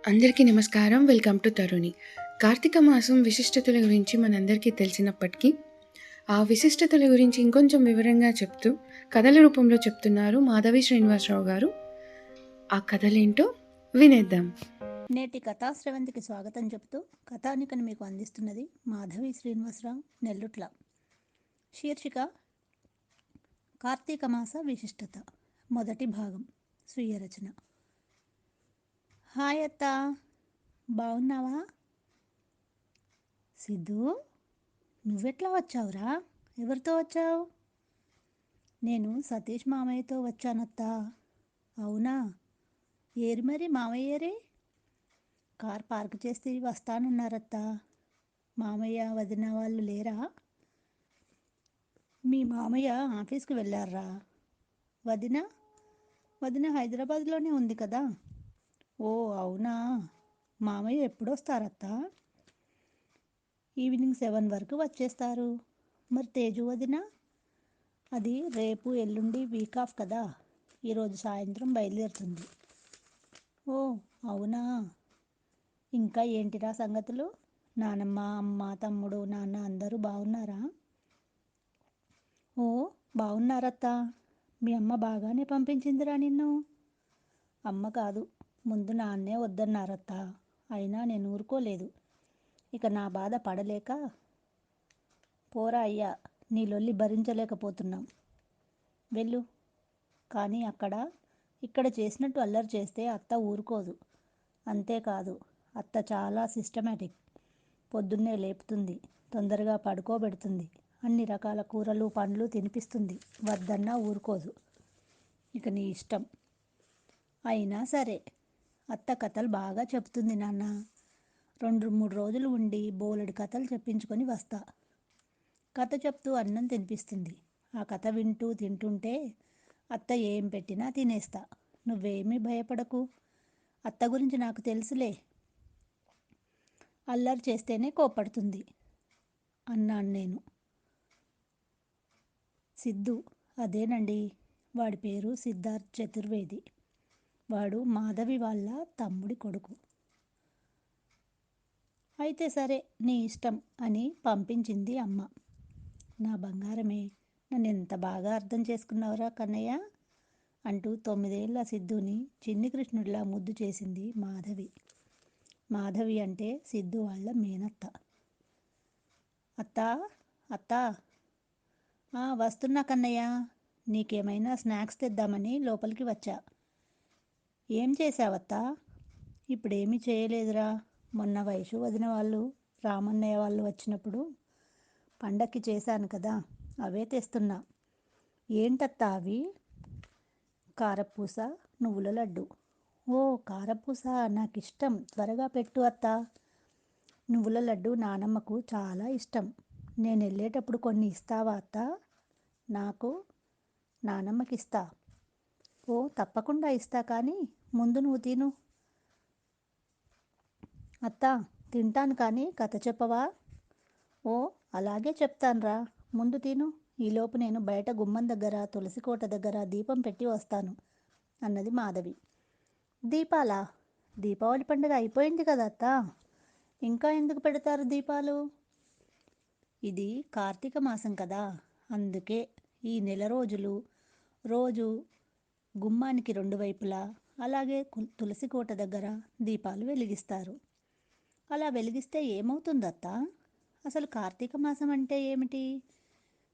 అందరికీ నమస్కారం. Welcome to తరుణి. కార్తీక మాసం విశిష్టతల గురించి మనందరికీ తెలిసినప్పటికీ, ఆ విశిష్టతల గురించి ఇంకొంచెం వివరంగా చెప్తూ, కథల రూపంలో చెప్తున్నారు మాధవి శ్రీనివాసరావు గారు. ఆ కథలేంటో వినేద్దాం. నేటి కథాశ్రవంతికి స్వాగతం చెబుతూ కథానికను మీకు అందిస్తున్నది మాధవి శ్రీనివాసరావు, నెల్లుట్ల. శీర్షిక కార్తీక మాస విశిష్టత. మొదటి భాగం. స్వీయ రచన. హాయ్ అత్త, బాగున్నావా? సిద్ధు, నువ్వెట్లా వచ్చావురా? ఎవరితో వచ్చావు? నేను సతీష్ మామయ్యతో వచ్చానత్తా. అవునా? ఏరి మరి మామయ్యరే? కార్ పార్క్ చేస్తే వస్తానన్నారత్తా. మామయ్య వదిన వాళ్ళు లేరా? మీ మామయ్య ఆఫీస్కి వెళ్ళారా? వదిన వదిన హైదరాబాద్లోనే ఉంది కదా. ఓ అవునా. మామయ్య ఎప్పుడొస్తారత్తా? ఈవినింగ్ 7 వరకు వచ్చేస్తారు. మరి తేజు వదిన? అది రేపు ఎల్లుండి వీక్ ఆఫ్ కదా, ఈరోజు సాయంత్రం బయలుదేరుతుంది. ఓ అవునా. ఇంకా ఏంటిరా సంగతులు? నానమ్మ, అమ్మ, తమ్ముడు, నాన్న అందరూ బాగున్నారా? ఓ బాగున్నారత్తా. మీ అమ్మ బాగానే పంపించిందిరా నిన్ను. అమ్మ కాదు, ముందు నాన్నే వద్దన్నారత్తా. అయినా నేను ఊరుకోలేదు. ఇక నా బాధ పడలేక, పోరా అయ్యా, నీ లొల్లి భరించలేకపోతున్నాం, వెళ్ళు. కానీ ఇక్కడ చేసినట్టు అల్లరి చేస్తే అత్త ఊరుకోదు. అంతేకాదు, అత్త చాలా సిస్టమేటిక్. పొద్దున్నే లేపుతుంది, తొందరగా పడుకోబెడుతుంది, అన్ని రకాల కూరలు పండ్లు తినిపిస్తుంది. వద్దన్నా ఊరుకోదు. ఇక నీ ఇష్టం. అయినా సరే, అత్త కథలు బాగా చెప్తుంది నాన్న. 2-3 రోజులు ఉండి బోలెడు కథలు చెప్పించుకొని వస్తా. కథ చెప్తూ అన్నం తినిపిస్తుంది. ఆ కథ వింటూ తింటుంటే అత్త ఏం పెట్టినా తినేస్తా. నువ్వేమీ భయపడకు. అత్త గురించి నాకు తెలుసులే. అల్లరి చేస్తేనే కోప్పడుతుంది అన్నాను నేను. సిద్ధు, అదేనండి. వాడి పేరు సిద్ధార్థ్ చతుర్వేది. వాడు మాధవి వాళ్ళ తమ్ముడి కొడుకు. అయితే సరే, నీ ఇష్టం అని పంపించింది అమ్మ. నా బంగారమే, నన్ను ఎంత బాగా అర్థం చేసుకున్నావురా కన్నయ్య అంటూ 9 ఏళ్ల సిద్ధుని చిన్ని కృష్ణుడిలా ముద్దు చేసింది మాధవి. మాధవి అంటే సిద్ధు వాళ్ళ మేనత్త. అత్తా అత్తా. వస్తున్నా కన్నయ్య. నీకేమైనా స్నాక్స్ తెద్దామని లోపలికి వచ్చా. ఏం చేసావత్తా? ఇప్పుడేమీ చేయలేదురా. మొన్న వైషు వదిన వాళ్ళు, రామన్నయ్య వాళ్ళు వచ్చినప్పుడు పండక్కి చేశాను కదా, అవే తెస్తున్నా. ఏంటత్తా అవి? కారపూస, నువ్వుల లడ్డు. ఓ కారపూస నాకు ఇష్టం, త్వరగా పెట్టు అత్తా. నువ్వుల లడ్డు నానమ్మకు చాలా ఇష్టం. నేను వెళ్ళేటప్పుడు కొన్ని ఇస్తావా అత్తా? నాకు, నానమ్మకి ఇస్తా. ఓ తప్పకుండా ఇస్తా, కానీ ముందు నువ్వు తిను. అత్తా, తింటాను కానీ కథ చెప్పవా? ఓ అలాగే చెప్తానురా, ముందు తిను. ఈలోపు నేను బయట గుమ్మం దగ్గర తులసికోట దగ్గర దీపం పెట్టి వస్తాను అన్నది మాధవి. దీపాలా? దీపావళి పండుగ అయిపోయింది కదా అత్తా. ఇంకా ఎందుకు పెడతారు దీపాలు? ఇది కార్తీక మాసం కదా, అందుకే ఈ నెల రోజులు రోజు గుమ్మానికి 2 వైపులా, అలాగే తులసికోట దగ్గర దీపాలు వెలిగిస్తారు. అలా వెలిగిస్తే ఏమవుతుందత్తా? అసలు కార్తీక మాసం అంటే ఏమిటి?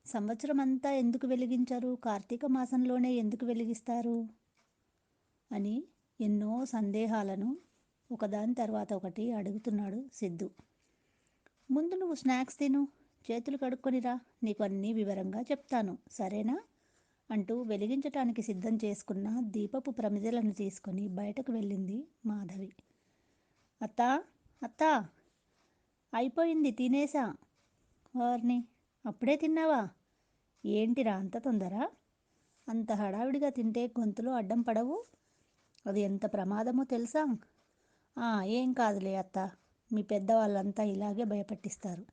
సంవత్సరం అంతా ఎందుకు వెలిగించరు, కార్తీక మాసంలోనే ఎందుకు వెలిగిస్తారు అని ఎన్నో సందేహాలను ఒకదాని తర్వాత ఒకటి అడుగుతున్నాడు సిద్ధు. ముందు నువ్వు స్నాక్స్ తిను, చేతులు కడుక్కొనిరా, నీకు అన్నీ వివరంగా చెప్తాను, సరేనా అంటూ వెలిగించటానికి సిద్ధం చేసుకున్న దీపపు ప్రమిదలను తీసుకొని బయటకు వెళ్ళింది మాధవి. అత్తా అత్తా, అయిపోయింది, తినేసా. వారిని, అప్పుడే తిన్నావా? ఏంటిరా అంత తొందర? అంత హడావిడిగా తింటే గొంతులో అడ్డం పడవు? అది ఎంత ప్రమాదమో తెలుసా? ఏం కాదులే అత్త, మీ పెద్దవాళ్ళంతా ఇలాగే భయపెట్టిస్తారు.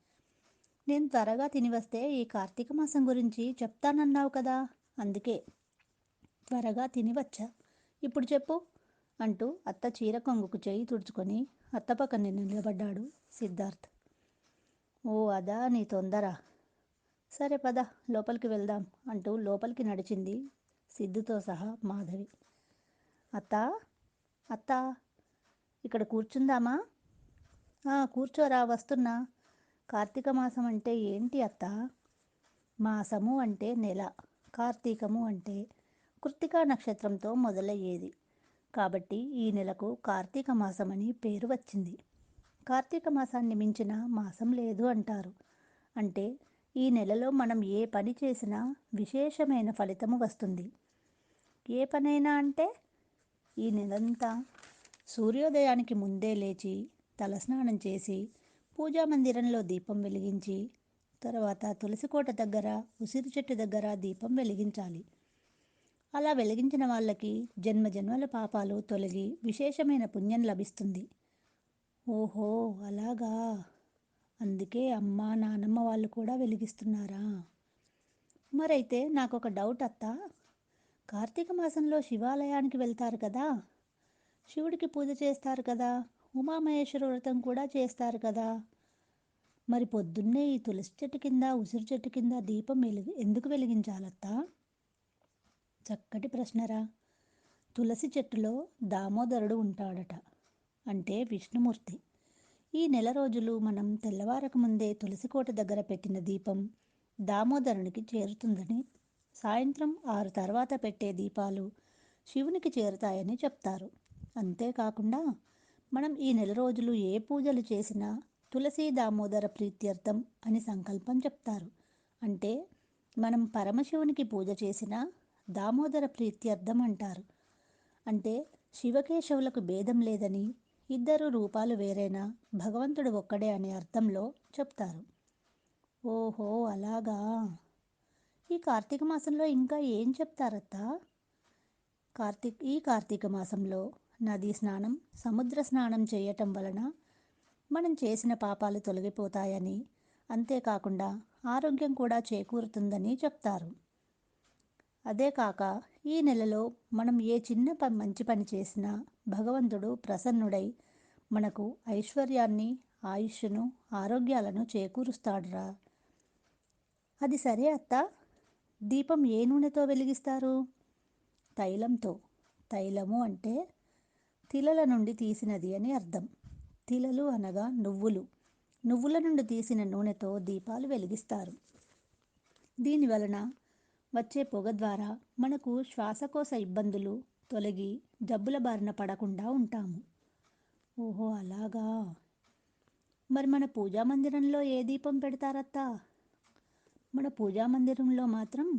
నేను త్వరగా తిని వస్తే ఈ కార్తీక మాసం గురించి చెప్తానన్నావు కదా, అందుకే త్వరగా తిని వచ్చా. ఇప్పుడు చెప్పు అంటూ అత్త చీర కొంగుకు చేయి తుడుచుకొని అత్త పక్కన నిలబడ్డాడు సిద్ధార్థ్. ఓ అదా నీ తొందర. సరే పద లోపలికి వెళ్దాం అంటూ లోపలికి నడిచింది సిద్ధుతో సహా మాధవి. అత్తా అత్తా ఇక్కడ కూర్చుందామా? కూర్చోరా వస్తున్నా. కార్తీక మాసం అంటే ఏంటి అత్తా? మాసము అంటే నెల, కార్తీకము అంటే కృత్తికా నక్షత్రంతో మొదలయ్యేది. కాబట్టి ఈ నెలకు కార్తీక మాసమని పేరు వచ్చింది. కార్తీక మాసాన్ని మించిన మాసం లేదు అంటారు. అంటే ఈ నెలలో మనం ఏ పని చేసినా విశేషమైన ఫలితము వస్తుంది. ఏ పనైనా అంటే ఈ నెలంతా సూర్యోదయానికి ముందే లేచి తలస్నానం చేసి పూజా మందిరంలో దీపం వెలిగించి తర్వాత తులసికోట దగ్గర ఉసిరి చెట్టు దగ్గర దీపం వెలిగించాలి. అలా వెలిగించిన వాళ్ళకి జన్మజన్మల పాపాలు తొలగి విశేషమైన పుణ్యం లభిస్తుంది. ఓహో అలాగా. అందుకే అమ్మ నానమ్మ వాళ్ళు కూడా వెలిగిస్తున్నారా? మరైతే నాకొక డౌట్ అత్తా. కార్తీక మాసంలో శివాలయానికి వెళ్తారు కదా, శివుడికి పూజ చేస్తారు కదా, ఉమామహేశ్వర వ్రతం కూడా చేస్తారు కదా, మరి పొద్దున్నే ఈ తులసి చెట్టు కింద ఉసిరి చెట్టు కింద దీపం ఎందుకు వెలిగించాలత్తా? చక్కటి ప్రశ్నరా. తులసి చెట్టులో దామోదరుడు ఉంటాడట, అంటే విష్ణుమూర్తి. ఈ నెల రోజులు మనం తెల్లవారక ముందే తులసికోట దగ్గర పెట్టిన దీపం దామోదరునికి చేరుతుందని, సాయంత్రం 6 తర్వాత పెట్టే దీపాలు శివునికి చేరుతాయని చెప్తారు. అంతేకాకుండా మనం ఈ నెల రోజులు ఏ పూజలు చేసినా తులసి దామోదర ప్రీత్యర్థం అని సంకల్పం చెప్తారు. అంటే మనం పరమశివునికి పూజ చేసినా దామోదర ప్రీత్యర్థం అంటారు. అంటే శివకేశవులకు భేదం లేదని, ఇద్దరు రూపాలు వేరైనా భగవంతుడు ఒక్కడే అనే అర్థంలో చెప్తారు. ఓహో అలాగా. ఈ కార్తీక మాసంలో ఇంకా ఏం చెప్తారత్తా? ఈ కార్తీక మాసంలో నదీ స్నానం, సముద్ర స్నానం చేయటం వలన మనం చేసిన పాపాలు తొలగిపోతాయని, అంతేకాకుండా ఆరోగ్యం కూడా చేకూరుతుందని చెప్తారు. అదే కాక ఈ నెలలో మనం ఏ చిన్న మంచి పని చేసినా భగవంతుడు ప్రసన్నుడై మనకు ఐశ్వర్యాన్ని, ఆయుష్ను, ఆరోగ్యాలను చేకూరుస్తాడురా. అది సరే అత్తా, దీపం ఏ నూనెతో వెలిగిస్తారు? తైలంతో. తైలము అంటే తిలల నుండి తీసినది అని అర్థం. తిలలు అనగా నువ్వులు. నువ్వుల నుండి తీసిన నూనెతో దీపాలు వెలిగిస్తారు. దీని వలన వచ్చే పొగ ద్వారా మనకు శ్వాసకోశ ఇబ్బందులు తొలగి జబ్బుల బారిన పడకుండా ఉంటాము. ఓహో అలాగా. మరి మన పూజా మందిరంలో ఏ దీపం పెడతారత్తా? మన పూజా మందిరంలో మాత్రం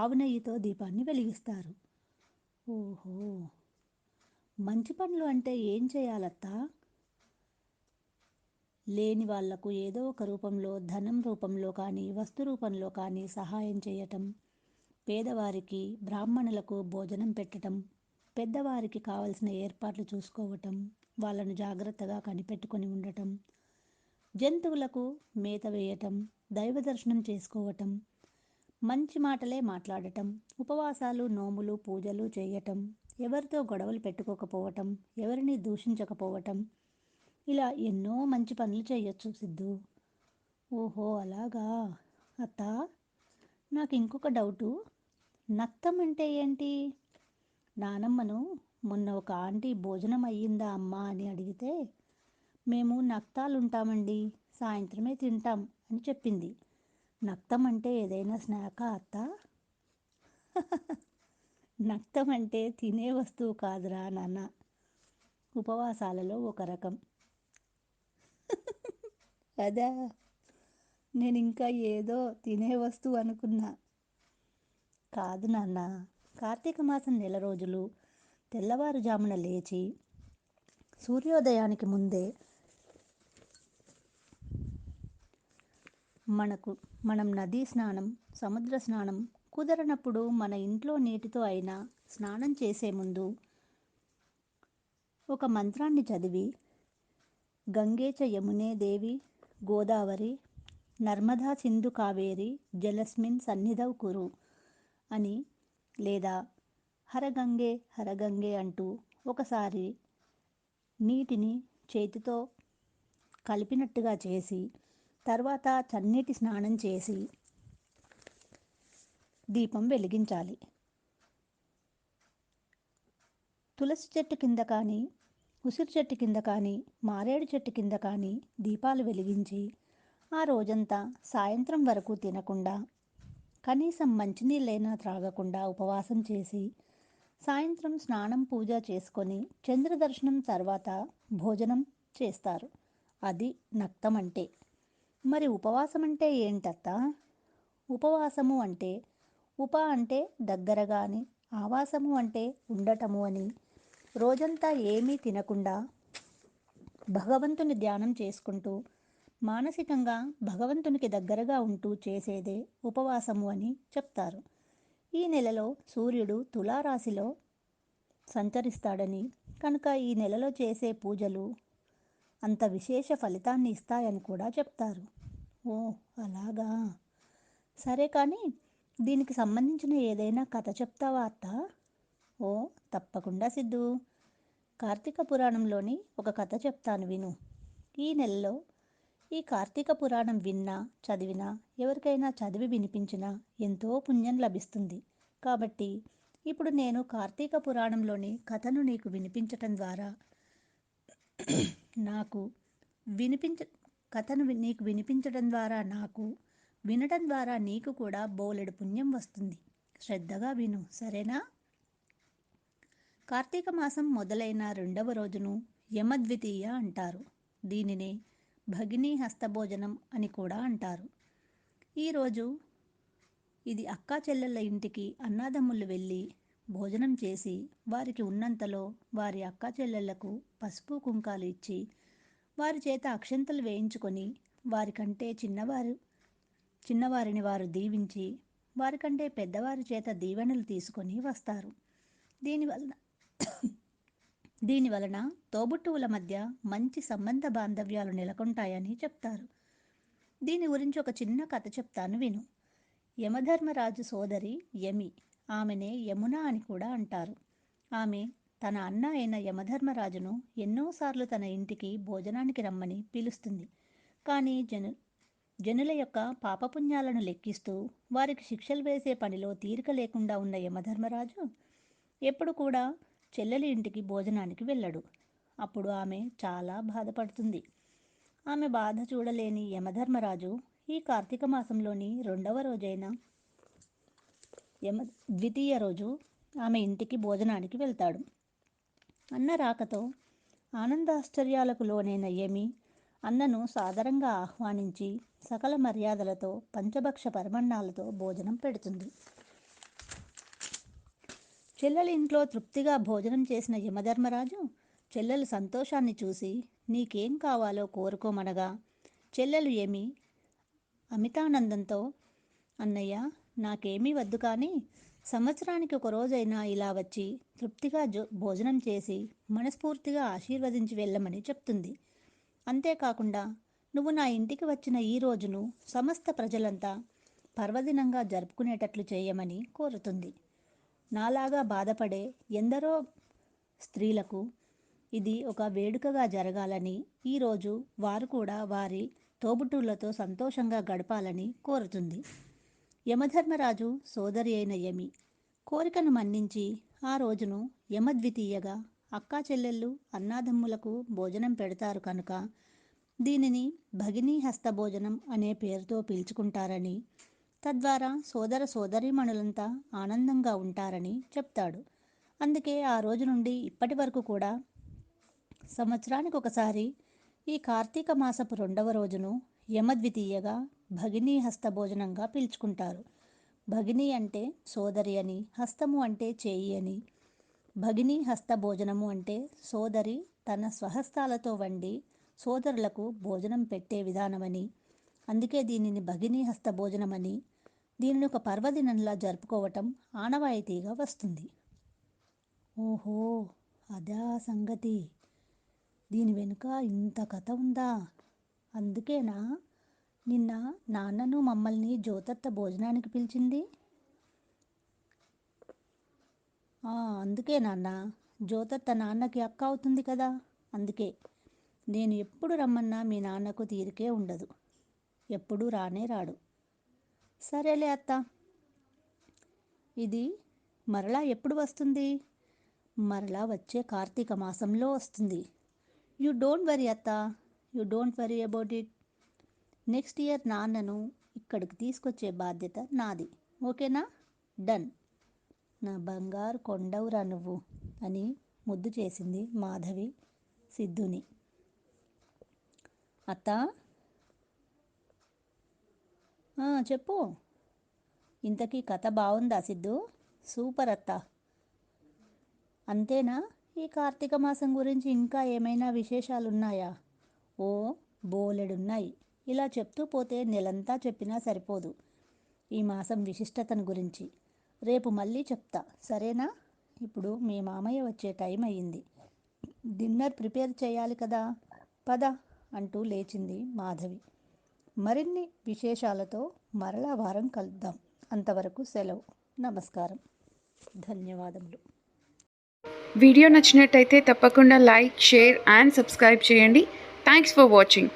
ఆవు నెయ్యితో దీపాన్ని వెలిగిస్తారు. ఓహో. మంచి పనులు అంటే ఏం చేయాలత్తా? లేని వాళ్లకు ఏదో ఒక రూపంలో, ధనం రూపంలో కానీ వస్తు రూపంలో కానీ సహాయం చేయటం, పేదవారికి బ్రాహ్మణులకు భోజనం పెట్టడం, పెద్దవారికి కావలసిన ఏర్పాట్లు చూసుకోవటం, వాళ్ళను జాగ్రత్తగా కనిపెట్టుకొని ఉండటం, జంతువులకు మేత వేయటం, దైవ దర్శనం చేసుకోవటం, మంచి మాటలే మాట్లాడటం, ఉపవాసాలు, నోములు, పూజలు చేయటం, ఎవరితో గొడవలు పెట్టుకోకపోవటం, ఎవరిని దూషించకపోవటం, ఇలా ఎన్నో మంచి పనులు చేయొచ్చు సిద్ధు. ఓహో అలాగా. అత్తా, నాకు ఇంకొక డౌటు. నక్తం అంటే ఏంటి? నానమ్మను మొన్న ఒక ఆంటీ భోజనం అయ్యిందా అమ్మా అని అడిగితే, మేము నక్తాలుంటామండి, సాయంత్రమే తింటాం అని చెప్పింది. నక్తం అంటే ఏదైనా స్నాకా అత్తా? నక్తం అంటే తినే వస్తువు కాదురా నాన్న, ఉపవాసాలలో ఒక రకం. అదా, నేను ఇంకా ఏదో తినే వస్తువు అనుకున్నా. కాదు నాన్న, కార్తీక మాసం నెల రోజులు తెల్లవారుజామున లేచి సూర్యోదయానికి ముందే మనం నదీ స్నానం, సముద్ర స్నానం కుదరనప్పుడు మన ఇంట్లో నీటితో అయినా స్నానం చేసే ముందు ఒక మంత్రాన్ని చదివి గంగే చ యమునే దేవి గోదావరి నర్మదా సింధు కావేరి జలస్మిన్ సన్నిధౌ కురు అని, లేదా హరగంగే హరగంగే అంటూ ఒకసారి నీటిని చేతితో కలిపినట్టుగా చేసి తర్వాత చన్నీటి స్నానం చేసి దీపం వెలిగించాలి. తులసి చెట్టు కింద కానీ, ఉసిరి చెట్టు కింద కానీ, మారేడు చెట్టు కింద కానీ దీపాలు వెలిగించి ఆ రోజంతా సాయంత్రం వరకు తినకుండా, కనీసం మంచినీళ్ళైనా త్రాగకుండా ఉపవాసం చేసి సాయంత్రం స్నానం పూజ చేసుకొని చంద్రదర్శనం తర్వాత భోజనం చేస్తారు. అది నక్తం అంటే. మరి ఉపవాసం అంటే ఏంటత్తా? ఉపవాసము అంటే ఉప అంటే దగ్గరగా అని, ఆవాసము అంటే ఉండటము అని, రోజంతా ఏమీ తినకుండా భగవంతుని ధ్యానం చేసుకుంటూ మానసికంగా భగవంతునికి దగ్గరగా ఉంటూ చేసేదే ఉపవాసము అని చెప్తారు. ఈ నెలలో సూర్యుడు తులారాశిలో సంచరిస్తాడని, కనుక ఈ నెలలో చేసే పూజలు అంత విశేష ఫలితాన్ని ఇస్తాయని కూడా చెప్తారు. ఓ అలాగా, సరే కానీ దీనికి సంబంధించిన ఏదైనా కథ చెప్తావా అత్త? ఓ తప్పకుండా సిద్ధు. కార్తీక పురాణంలోని ఒక కథ చెప్తాను విను. ఈ నెలలో ఈ కార్తీక పురాణం విన్నా చదివినా, ఎవరికైనా చదివి వినిపించినా ఎంతో పుణ్యం లభిస్తుంది. కాబట్టి ఇప్పుడు నేను కార్తీక పురాణంలోని కథను నీకు వినిపించటం ద్వారా నాకు వినిపించ కథను నీకు వినిపించడం ద్వారా నాకు, వినటం ద్వారా నీకు కూడా బోలెడు పుణ్యం వస్తుంది. శ్రద్ధగా విను, సరేనా? కార్తీక మాసం మొదలైన రెండవ రోజును యమద్వితీయ అంటారు. దీనినే భగినీ హస్తభోజనం అని కూడా అంటారు. ఈరోజు ఇది అక్కా చెల్లెళ్ళ ఇంటికి అన్నాదమ్ములు వెళ్ళి భోజనం చేసి వారికి ఉన్నంతలో వారి అక్కా చెల్లెళ్లకు పసుపు కుంకాలు ఇచ్చి వారి చేత అక్షంతలు వేయించుకొని వారికంటే చిన్నవారిని వారు దీవించి వారికంటే పెద్దవారి చేత దీవెనలు తీసుకొని వస్తారు. దీనివలన తోబుట్టువుల మధ్య మంచి సంబంధ బాంధవ్యాలు నెలకొంటాయని చెప్తారు. దీని గురించి ఒక చిన్న కథ చెప్తాను విను. యమధర్మరాజు సోదరి యమి, ఆమెనే యమున అని కూడా అంటారు. ఆమె తన అన్న అయిన యమధర్మరాజును ఎన్నోసార్లు తన ఇంటికి భోజనానికి రమ్మని పిలుస్తుంది. కానీ జనుల యొక్క పాపపుణ్యాలను లెక్కిస్తూ వారికి శిక్షలు వేసే పనిలో తీరిక లేకుండా ఉన్న యమధర్మరాజు ఎప్పుడు కూడా చెల్లెలి ఇంటికి భోజనానికి వెళ్ళడు. అప్పుడు ఆమె చాలా బాధపడుతుంది. ఆమె బాధ చూడలేని యమధర్మరాజు ఈ కార్తీక మాసంలోని రెండవ రోజైన ద్వితీయ రోజు ఆమె ఇంటికి భోజనానికి వెళ్తాడు. అన్న రాకతో ఆనందాశ్చర్యాలకు లోనైన యమి అన్నను సాదరంగా ఆహ్వానించి సకల మర్యాదలతో పంచభక్ష పరమన్నాలతో భోజనం పెడుతుంది. చెల్లెలి ఇంట్లో తృప్తిగా భోజనం చేసిన యమధర్మరాజు చెల్లెలు సంతోషాన్ని చూసి నీకేం కావాలో కోరుకోమనగా చెల్లెలు యమి అమితానందంతో అన్నయ్య నాకేమీ వద్దు, కానీ సంవత్సరానికి ఒక రోజైనా ఇలా వచ్చి తృప్తిగా భోజనం చేసి మనస్ఫూర్తిగా ఆశీర్వదించి వెళ్ళమని చెప్తుంది. అంతేకాకుండా నువ్వు నా ఇంటికి వచ్చిన ఈ రోజును సమస్త ప్రజలంతా పర్వదినంగా జరుపుకునేటట్లు చేయమని కోరుతుంది. నాలాగా బాధపడే ఎందరో స్త్రీలకు ఇది ఒక వేడుకగా జరగాలని, ఈరోజు వారు కూడా వారి తోబుట్టువులతో సంతోషంగా గడపాలని కోరుతుంది. యమధర్మరాజు సోదరి అయిన యమి కోరికను మన్నించి ఆ రోజును యమద్వితీయగా అక్కా చెల్లెళ్ళు అన్నాదమ్ములకు భోజనం పెడతారు కనుక దీనిని భగినీ హస్తభోజనం అనే పేరుతో పిలుచుకుంటారని, తద్వారా సోదర సోదరీమణులంతా ఆనందంగా ఉంటారని చెప్తాడు. అందుకే ఆ రోజు నుండి ఇప్పటి వరకు కూడా సంవత్సరానికి ఒకసారి ఈ కార్తీక మాసపు రెండవ రోజును యమద్వితీయగా భగినీ హస్తభోజనంగా పిలుచుకుంటారు. భగిని అంటే సోదరి అని, హస్తము అంటే చేయి అని. భగినీ హస్తభోజనము అంటే సోదరి తన స్వహస్తాలతో వండి సోదరులకు భోజనం పెట్టే విధానమని, అందుకే దీనిని భగినీ హస్తభోజనమని, దీనిని ఒక పర్వదినంలా జరుపుకోవటం ఆనవాయితీగా వస్తుంది. ఓహో అదా సంగతి. దీని వెనుక ఇంత కథ ఉందా? అందుకేనా నిన్న నాన్నను మమ్మల్ని జ్యోతత్త భోజనానికి పిలిచింది? అందుకే నాన్న, జ్యోతత్త నాన్నకి అక్క అవుతుంది కదా, అందుకే. నేను ఎప్పుడు రమ్మన్నా మీ నాన్నకు తీరికే ఉండదు, ఎప్పుడూ రానే రాడు. సరేలే అత్త. ఇది మరలా ఎప్పుడు వస్తుంది? మరలా వచ్చే కార్తీక మాసంలో వస్తుంది. యూ డోంట్ వరీ అత్త, you don't worry about it. Next year నాన్నను ఇక్కడికి తీసుకొచ్చే బాధ్యత నాది, ఓకేనా? డన్. నా బంగారు కొండవురా నువ్వు అని ముద్దు చేసింది మాధవి సిద్ధుని. అత్త, చెప్పు. ఇంతకీ కథ బాగుందా సిద్ధు? సూపర్ అత్త. అంతేనా? ఈ కార్తీక మాసం గురించి ఇంకా ఏమైనా విశేషాలున్నాయా? ఓ, బోలెడున్నాయి. ఇలా చెప్తూ పోతే నెలంతా చెప్పినా సరిపోదు ఈ మాసం విశిష్టతను గురించి. రేపు మళ్ళీ చెప్తా, సరేనా? ఇప్పుడు మీ మామయ్య వచ్చే టైం అయ్యింది, డిన్నర్ ప్రిపేర్ చేయాలి కదా. పద అంటూ లేచింది మాధవి. మరిన్ని విశేషాలతో మరలా వారం కలుద్దాం. అంతవరకు సెలవు. నమస్కారం. ధన్యవాదములు. వీడియో నచ్చినట్టయితే తప్పకుండా లైక్, షేర్ అండ్ సబ్స్క్రైబ్ చేయండి. Thanks for watching.